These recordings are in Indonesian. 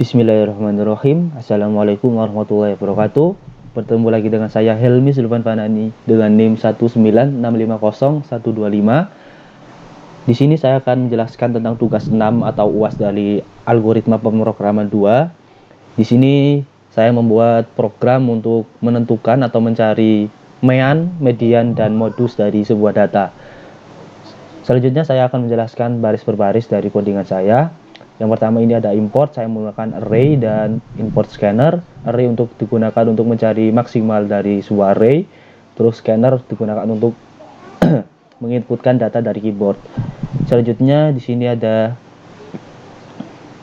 Bismillahirrahmanirrahim. Assalamualaikum warahmatullahi wabarakatuh. Bertemu lagi dengan saya Helmi Zulfan Fanani dengan NIM 196500125. Di sini saya akan menjelaskan tentang tugas 6 atau UAS dari algoritma pemrograman 2. Di sini saya membuat program untuk menentukan atau mencari mean, median, dan modus dari sebuah data. Selanjutnya saya akan menjelaskan baris per baris dari codingan saya. Yang pertama ini ada import, saya menggunakan array dan import scanner. Array untuk digunakan untuk mencari maksimal dari sebuah array. Terus scanner digunakan untuk menginputkan data dari keyboard. Selanjutnya di sini ada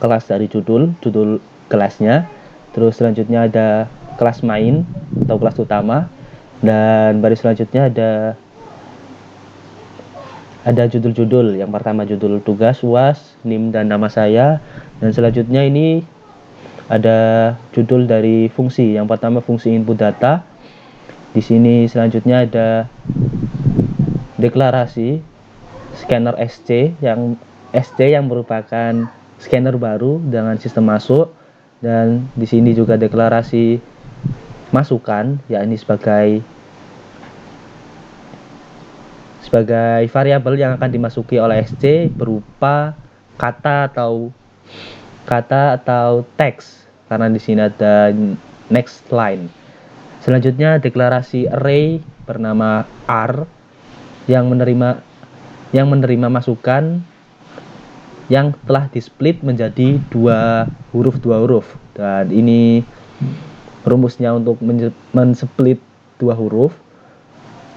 kelas dari judul kelasnya. Terus selanjutnya ada kelas main atau kelas utama. Dan baris selanjutnya ada judul-judul. Yang pertama judul tugas, UAS, NIM, dan nama saya. Dan selanjutnya ini ada judul dari fungsi. Yang pertama fungsi input data. Di sini selanjutnya ada deklarasi scanner SC yang merupakan scanner baru dengan sistem masuk. Dan di sini juga deklarasi masukan, yakni sebagai variabel yang akan dimasuki oleh SC berupa kata atau teks, karena di sini ada next line. Selanjutnya deklarasi array bernama R yang menerima masukan yang telah di-split menjadi dua huruf, dan ini rumusnya untuk men-split dua huruf.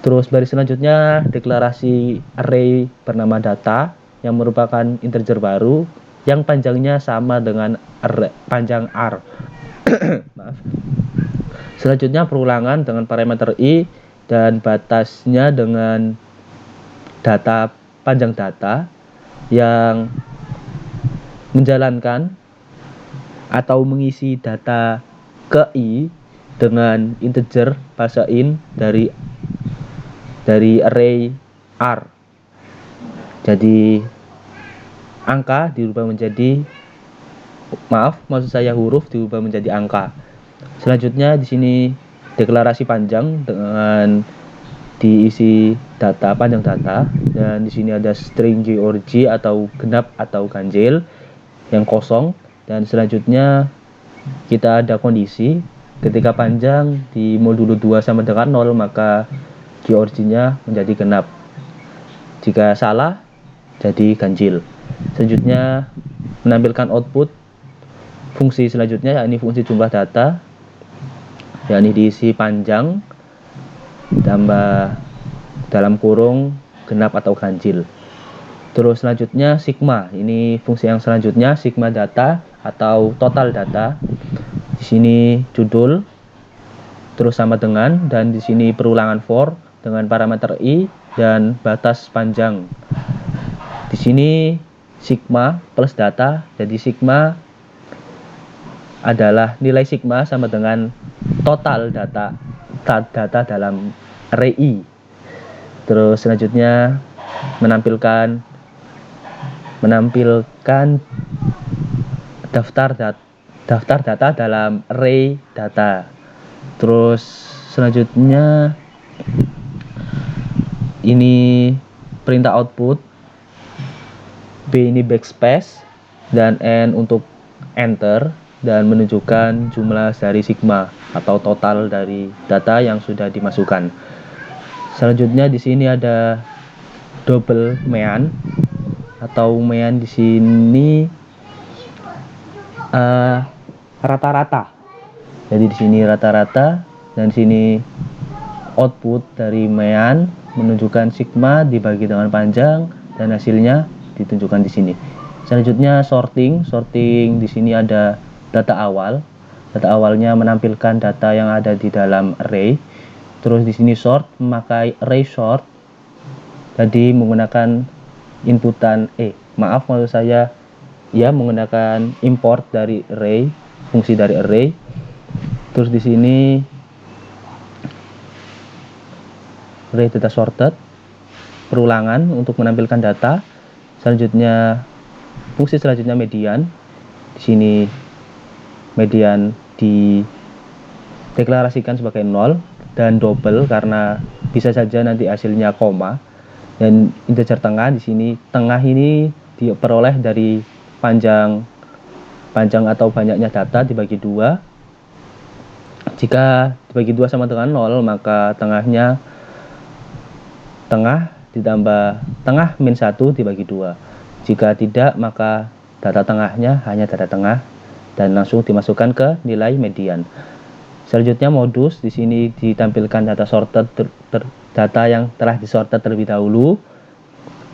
Terus baris selanjutnya deklarasi array bernama data yang merupakan integer baru yang panjangnya sama dengan panjang R. Maaf. Selanjutnya perulangan dengan parameter i dan batasnya dengan panjang data yang menjalankan atau mengisi data ke i dengan integer bahasa int dari array R. Jadi angka dirubah menjadi huruf dirubah menjadi angka. Selanjutnya di sini deklarasi panjang dengan diisi panjang data, dan di sini ada string georg atau genap atau ganjil yang kosong. Dan selanjutnya kita ada kondisi ketika panjang di modulo 2 sama dengan 0, maka georg-nya menjadi genap. Jika salah, jadi ganjil. Selanjutnya menampilkan output fungsi selanjutnya, yakni fungsi jumlah data, yakni diisi panjang tambah dalam kurung genap atau ganjil. Terus selanjutnya sigma, ini fungsi yang selanjutnya, sigma data atau total data. Di sini judul terus sama dengan, dan di sini perulangan for dengan parameter i dan batas panjang. Di sini sigma plus data, jadi sigma adalah nilai sigma sama dengan total data dalam array i. Terus selanjutnya menampilkan daftar data dalam array data. Terus selanjutnya ini perintah output, B ini backspace, dan N untuk enter, dan menunjukkan jumlah dari sigma atau total dari data yang sudah dimasukkan. Selanjutnya di sini ada double mean atau mean di sini rata-rata. Jadi di sini rata-rata, dan di sini output dari mean menunjukkan sigma dibagi dengan panjang, dan hasilnya ditunjukkan di sini. Selanjutnya sorting di sini ada data awal. Data awalnya menampilkan data yang ada di dalam array. Terus di sini sort memakai array sort. Jadi menggunakan menggunakan import dari array, fungsi dari array. Terus di sini array data sorted, perulangan untuk menampilkan data. Selanjutnya fungsi selanjutnya median. Di sini median dideklarasikan sebagai 0 dan double karena bisa saja nanti hasilnya koma. Dan integer tengah di sini, tengah ini diperoleh dari panjang atau banyaknya data dibagi 2. Jika dibagi 2 sama dengan 0, maka tengah ditambah tengah min 1 dibagi 2. Jika tidak, maka data tengahnya hanya data tengah dan langsung dimasukkan ke nilai median. Selanjutnya modus, di sini ditampilkan data sorted, data yang telah disorted terlebih dahulu,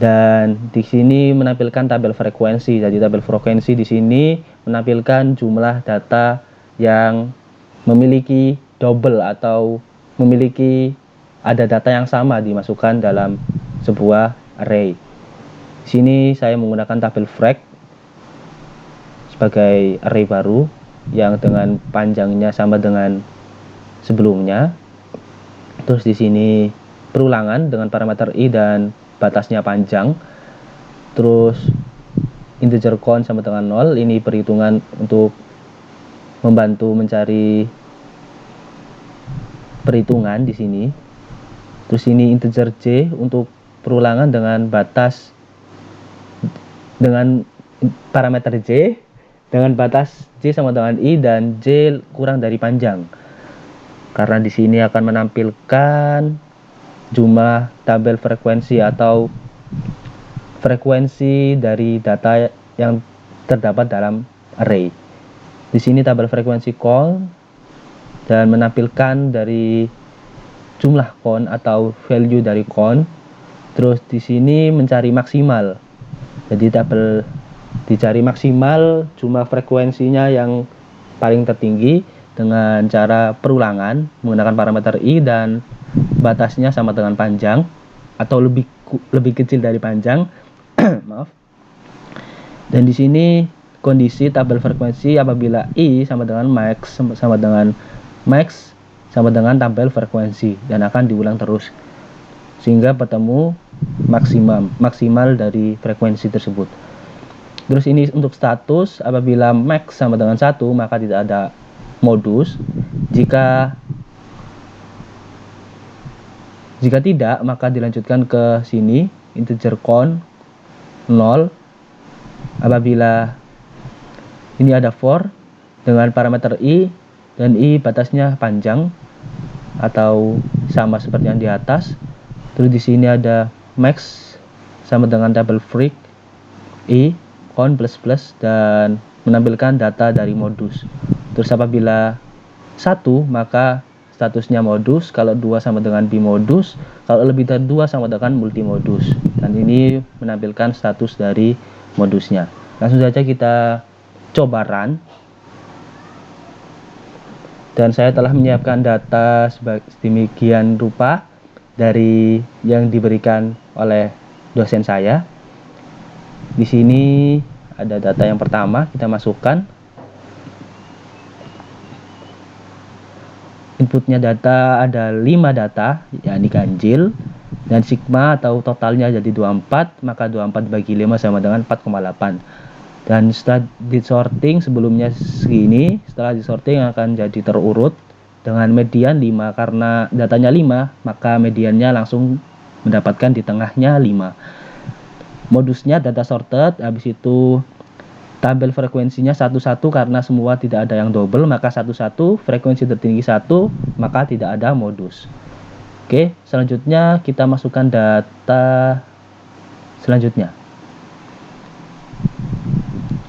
dan di sini menampilkan tabel frekuensi. Jadi tabel frekuensi di sini menampilkan jumlah data yang memiliki double atau memiliki ada data yang sama dimasukkan dalam sebuah array. Di sini saya menggunakan tabel frek sebagai array baru yang dengan panjangnya sama dengan sebelumnya. Terus di sini perulangan dengan parameter i dan batasnya panjang. Terus integer count sama dengan 0. Ini perhitungan untuk membantu mencari perhitungan di sini. Terus ini integer j untuk perulangan dengan batas dengan parameter j dengan batas j sama dengan i dan j kurang dari panjang. Karena di sini akan menampilkan jumlah tabel frekuensi atau frekuensi dari data yang terdapat dalam array. Di sini tabel frekuensi count dan menampilkan dari jumlah count atau value dari count. Terus di sini mencari maksimal. Jadi tabel dicari maksimal jumlah frekuensinya yang paling tertinggi dengan cara perulangan menggunakan parameter i dan batasnya sama dengan panjang atau lebih kecil dari panjang. Maaf. Dan di sini kondisi tabel frekuensi apabila i sama dengan max sama dengan tabel frekuensi dan akan diulang terus sehingga bertemu maksimal dari frekuensi tersebut. Terus ini untuk status, apabila max sama dengan 1 maka tidak ada modus. Jika tidak, maka dilanjutkan ke sini integer count 0. Apabila ini ada for dengan parameter i dan i batasnya panjang atau sama seperti yang di atas. Terus di sini ada max sama dengan tabel freq i count plus dan menampilkan data dari modus. Terus apabila 1 maka statusnya modus, kalau 2 sama dengan bimodus, kalau lebih dari 2 sama dengan multimodus. Dan ini menampilkan status dari modusnya. Langsung saja kita coba run. Dan saya telah menyiapkan data sedemikian rupa dari yang diberikan oleh dosen saya. Di sini ada data yang pertama, kita masukkan. Inputnya data ada 5 data, yakni ganjil dan sigma atau totalnya jadi 24, maka 24 bagi 5 sama dengan 4,8. Dan setelah disorting sebelumnya segini, setelah disorting akan jadi terurut dengan median 5. Karena datanya 5, maka mediannya langsung mendapatkan di tengahnya 5. Modusnya data sorted, habis itu tabel frekuensinya 1-1 karena semua tidak ada yang double, maka 1-1, frekuensi tertinggi 1, maka tidak ada modus. Oke, selanjutnya kita masukkan data selanjutnya.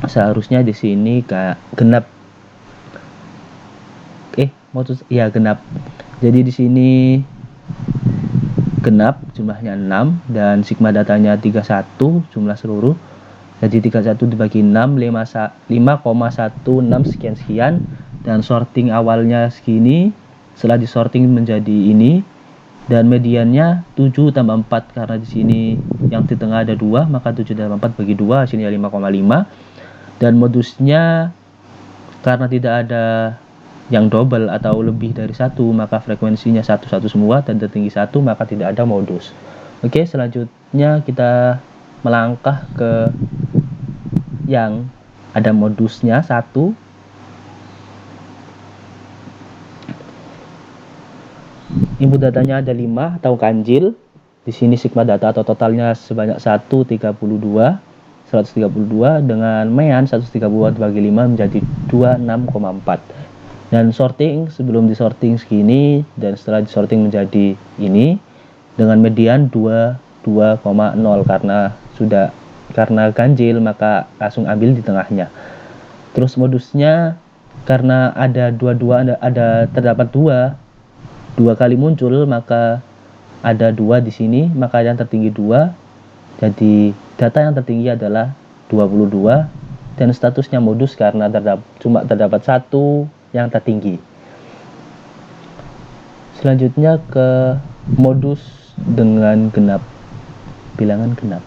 Seharusnya di sini genap. Modus ya genap. Jadi di sini genap jumlahnya 6 dan sigma datanya 31 jumlah seluruh. Jadi 31 dibagi 6 5,16 sekian dan sorting awalnya segini. Setelah disorting menjadi ini dan mediannya 7 tambah 4 karena di sini yang di tengah ada 2, maka 7 tambah 4 bagi 2 hasilnya 5,5. Dan modusnya karena tidak ada yang double atau lebih dari 1, maka frekuensinya 1-1 semua dan tertinggi 1, maka tidak ada modus. Oke, selanjutnya kita melangkah ke yang ada modusnya 1. input datanya ada 5 atau ganjil. Di sini sigma data atau totalnya sebanyak 132 dengan mean 132 dibagi 5 menjadi 26,4. Dan sorting, sebelum disorting segini dan setelah disorting menjadi ini dengan median 22,0 karena ganjil maka langsung ambil di tengahnya. Terus modusnya karena terdapat dua kali muncul, maka ada 2 di sini, maka yang tertinggi 2. Jadi data yang tertinggi adalah 22 dan statusnya modus karena cuma terdapat 1 yang tertinggi. Selanjutnya ke modus dengan genap, bilangan genap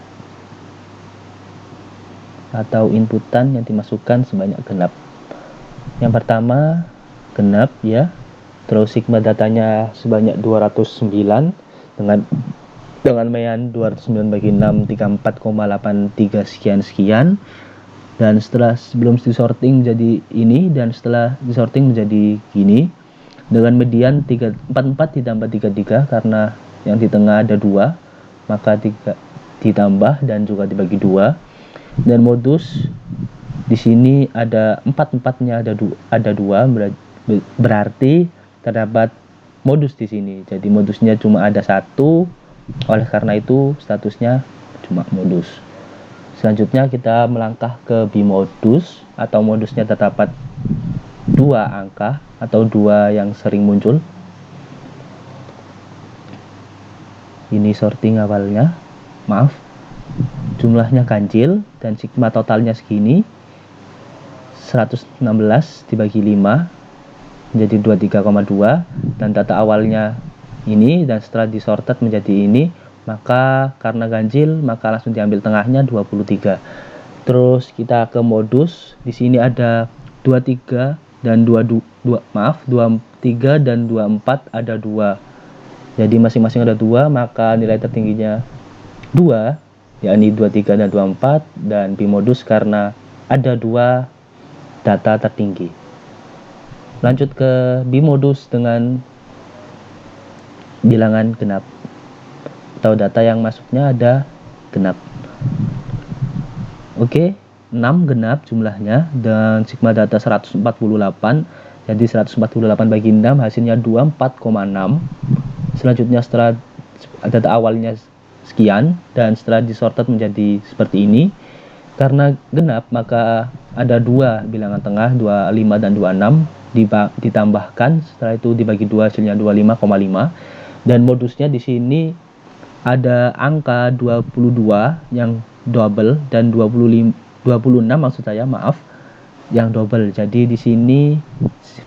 atau inputan yang dimasukkan sebanyak genap. Yang pertama genap ya, terus sigma datanya sebanyak 209 dengan mean 209 bagi 6 34,83 sekian. Dan sebelum disorting menjadi ini dan setelah disorting menjadi gini dengan median 44 ditambah 33 karena yang di tengah ada 2, maka 3 ditambah dan juga dibagi 2. Dan modus di sini ada 4-4-nya ada 2, berarti terdapat modus di sini. Jadi modusnya cuma ada 1, oleh karena itu statusnya cuma modus. Selanjutnya kita melangkah ke bimodus atau modusnya terdapat 2 angka atau 2 yang sering muncul. Ini sorting awalnya, jumlahnya ganjil dan sigma totalnya segini, 116 dibagi 5 menjadi 23,2 dan data awalnya ini dan setelah disorted menjadi ini, maka karena ganjil maka langsung diambil tengahnya 23. Terus kita ke modus. Di sini ada 23 dan 23 dan 24 ada 2. Jadi masing-masing ada 2, maka nilai tertingginya 2, yakni 23 dan 24, dan bimodus karena ada 2 data tertinggi. Lanjut ke bimodus dengan bilangan genap atau data yang masuknya ada genap. Oke, 6 genap jumlahnya dan sigma data 148. Jadi 148 bagi 6 hasilnya 24,6. Selanjutnya setelah data awalnya sekian dan setelah disorted menjadi seperti ini, karena genap maka ada 2 bilangan tengah 25 dan 26 ditambahkan, setelah itu dibagi 2 hasilnya 25,5. Dan modusnya di sini ada angka 22 yang double dan 26 maksud saya, yang double. Jadi di sini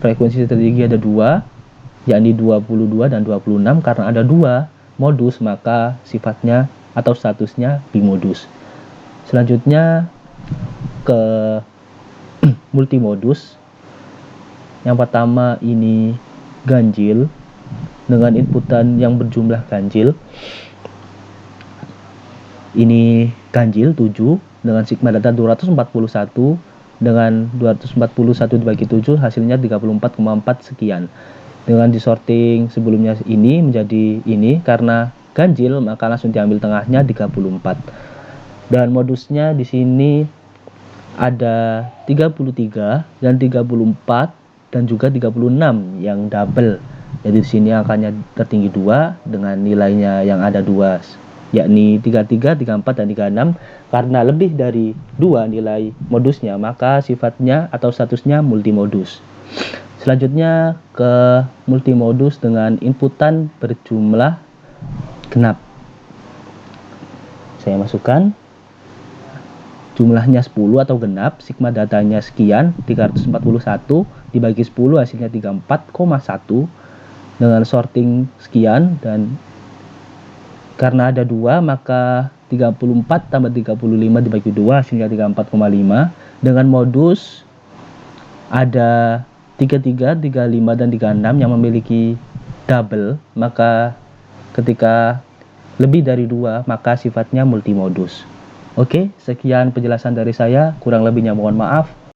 frekuensi tertinggi ada 2, yakni 22 dan 26. Karena ada 2 modus maka sifatnya atau statusnya bimodus. Selanjutnya ke multimodus. Yang pertama ini ganjil dengan inputan yang berjumlah ganjil. Ini ganjil 7 dengan sigma data 241 dengan 241 dibagi 7 hasilnya 34,4 sekian. Dengan disorting sebelumnya ini menjadi ini, karena ganjil maka langsung diambil tengahnya 34. Dan modusnya di sini ada 33 dan 34 dan juga 36 yang double. Jadi di sini angkanya tertinggi 2 dengan nilainya yang ada 2, yakni 33, 34 dan 36. Karena lebih dari 2 nilai modusnya maka sifatnya atau statusnya multimodus. Selanjutnya ke multimodus dengan inputan berjumlah genap. Saya masukkan jumlahnya 10 atau genap, sigma datanya sekian, 341 dibagi 10 hasilnya 34,1 dengan sorting sekian, dan karena ada 2 maka 34 tambah 35 dibagi 2 hasilnya 34,5. Dengan modus ada 33, 35 dan 36 yang memiliki double, maka ketika lebih dari 2 maka sifatnya multimodus. Oke, sekian penjelasan dari saya, kurang lebihnya mohon maaf.